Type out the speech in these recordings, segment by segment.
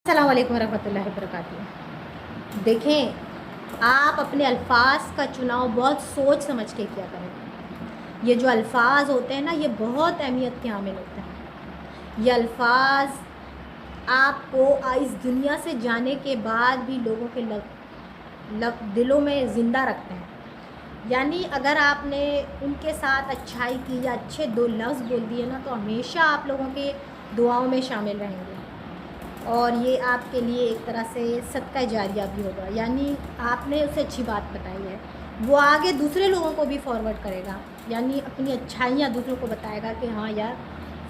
अस्सलाम वालेकुम रहमतुल्लाहि वबरकातुहू। देखें, आप अपने अल्फाज का चुनाव बहुत सोच समझ के किया करें। ये जो अल्फाज होते हैं ना, ये बहुत अहमियत के हामिल होते हैं। ये अल्फाज आपको इस दुनिया से जाने के बाद भी लोगों के दिलों में ज़िंदा रखते हैं। यानी अगर आपने उनके साथ अच्छाई की या अच्छे दो लफ्ज़ बोल दिए ना, तो हमेशा आप लोगों के दुआओं में शामिल रहेंगे और ये आपके लिए एक तरह से सदका जारिया भी होगा। यानी आपने उसे अच्छी बात बताई है, वो आगे दूसरे लोगों को भी फॉरवर्ड करेगा, यानी अपनी अच्छाइयाँ दूसरों को बताएगा कि हाँ यार,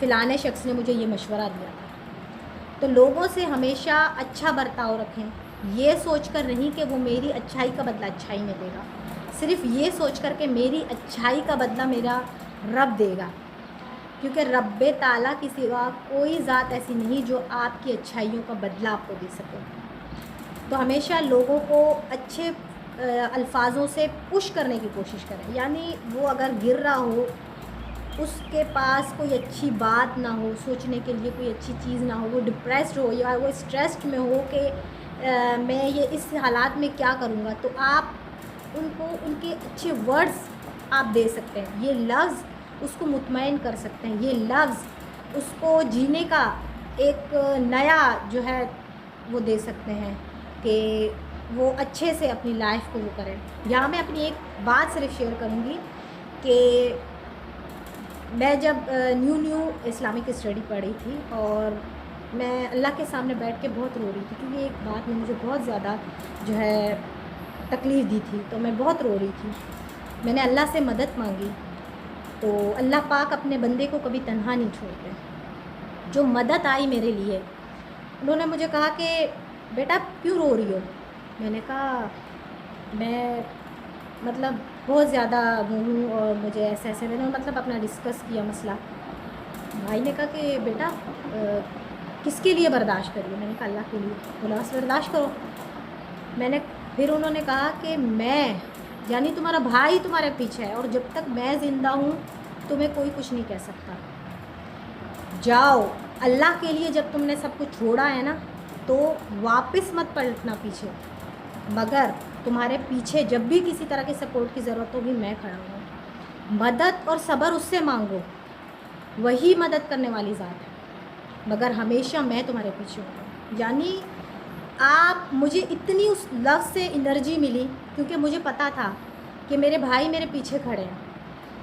फ़लाने शख्स ने मुझे ये मशवरा दिया था। तो लोगों से हमेशा अच्छा बर्ताव रखें, ये सोचकर नहीं कि वो मेरी अच्छाई का बदला अच्छाई में देगा, सिर्फ़ ये सोच कर के मेरी अच्छाई का बदला मेरा रब देगा, क्योंकि रब्बे ताला के सिवा कोई ज़ात ऐसी नहीं जो आपकी अच्छाइयों का बदला आपको दे सके। तो हमेशा लोगों को अच्छे अल्फाज़ों से पुश करने की कोशिश करें। यानी वो अगर गिर रहा हो, उसके पास कोई अच्छी बात ना हो, सोचने के लिए कोई अच्छी चीज़ ना हो, वो डिप्रेस्ड हो या वो स्ट्रेस्ड में हो कि मैं ये इस हालात में क्या करूँगा, तो आप उनको उनके अच्छे वर्ड्स आप दे सकते हैं। ये लफ्ज़ उसको मुतमईन कर सकते हैं, ये लफ्ज़ उसको जीने का एक नया जो है वो दे सकते हैं कि वो अच्छे से अपनी लाइफ को वो करें। यहाँ मैं अपनी एक बात सिर्फ शेयर करूँगी कि मैं जब न्यू इस्लामिक स्टडी पढ़ी थी और मैं अल्लाह के सामने बैठ के बहुत रो रही थी, क्योंकि एक बात ने मुझे बहुत ज़्यादा जो है तकलीफ़ दी थी, तो मैं बहुत रो रही थी। मैंने अल्लाह से मदद मांगी, तो अल्लाह पाक अपने बंदे को कभी तन्हा नहीं छोड़ते। जो मदद आई मेरे लिए, उन्होंने मुझे कहा कि बेटा क्यों रो रही हो। मैंने कहा मैं मतलब बहुत ज़्यादा वो हूँ और मुझे ऐसे मैंने मतलब अपना डिस्कस किया मसला। भाई ने कहा कि बेटा किसके लिए बर्दाश्त करिए। मैंने कहा अल्लाह के लिए। बोला बस बर्दाश्त करो। फिर उन्होंने कहा कि मैं यानी तुम्हारा भाई तुम्हारे पीछे है और जब तक मैं ज़िंदा हूँ तुम्हें कोई कुछ नहीं कह सकता। जाओ, अल्लाह के लिए जब तुमने सब कुछ छोड़ा है ना, तो वापस मत पलटना पीछे, मगर तुम्हारे पीछे जब भी किसी तरह की सपोर्ट की ज़रूरत होगी मैं खड़ा हूँ। मदद और सब्र उससे मांगो, वही मदद करने वाली ज़ात है, मगर हमेशा मैं तुम्हारे पीछे हूँ। यानी आप मुझे इतनी उस लफ्ज़ से एनर्जी मिली, क्योंकि मुझे पता था कि मेरे भाई मेरे पीछे खड़े हैं,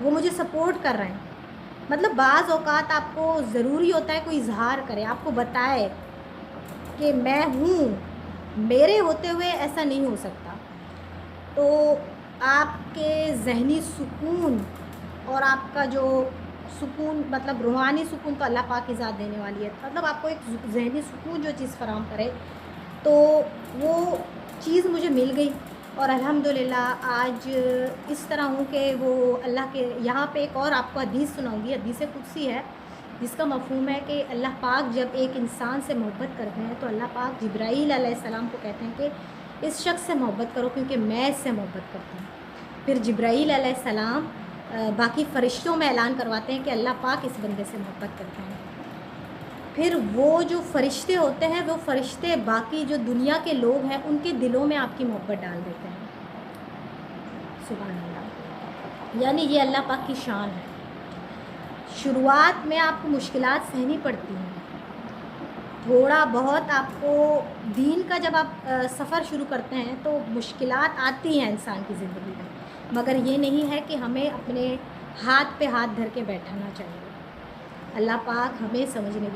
वो मुझे सपोर्ट कर रहे हैं। मतलब बाज़ औक़ात आपको ज़रूरी होता है कोई इज़हार करे, आपको बताए कि मैं हूँ, मेरे होते हुए ऐसा नहीं हो सकता। तो आपके ज़हनी सुकून और आपका जो सुकून मतलब रूहानी सुकून तो अल्लाह पाक की ज़ात देने वाली है। मतलब आपको एक ज़हनी सुकून जो चीज़ फराहम करे, तो वो चीज़ मुझे मिल गई और अल्हम्दुलिल्लाह आज इस तरह हूँ कि वो अल्लाह के यहाँ पे एक और आपको हदीस सुनाऊँगी। हदीस कुदसी है जिसका मफ़हूम है कि अल्लाह पाक जब एक इंसान से मोहब्बत करते हैं तो अल्लाह पाक जिब्राईल अलैहिस्सलाम को कहते हैं कि इस शख्स से मोहब्बत करो क्योंकि मैं इससे मोहब्बत करता हूँ। फिर जिब्राईल अलैहिस्सलाम बाकी फ़रिश्तों में ऐलान करवाते हैं कि अल्लाह पाक इस बंदे से मोहब्बत करते हैं। फिर वो जो फ़रिश्ते होते हैं, वो फ़रिश्ते बाकी जो दुनिया के लोग हैं उनके दिलों में आपकी मोहब्बत डाल देते हैं। सुभान अल्लाह। यानी ये अल्लाह पाक की शान है। शुरुआत में आपको मुश्किलात सहनी पड़ती हैं, थोड़ा बहुत आपको दीन का जब आप सफ़र शुरू करते हैं तो मुश्किलात आती हैं इंसान की ज़िंदगी में, मगर ये नहीं है कि हमें अपने हाथ पे हाथ धर के बैठना चाहिए। अल्लाह पाक हमें समझने की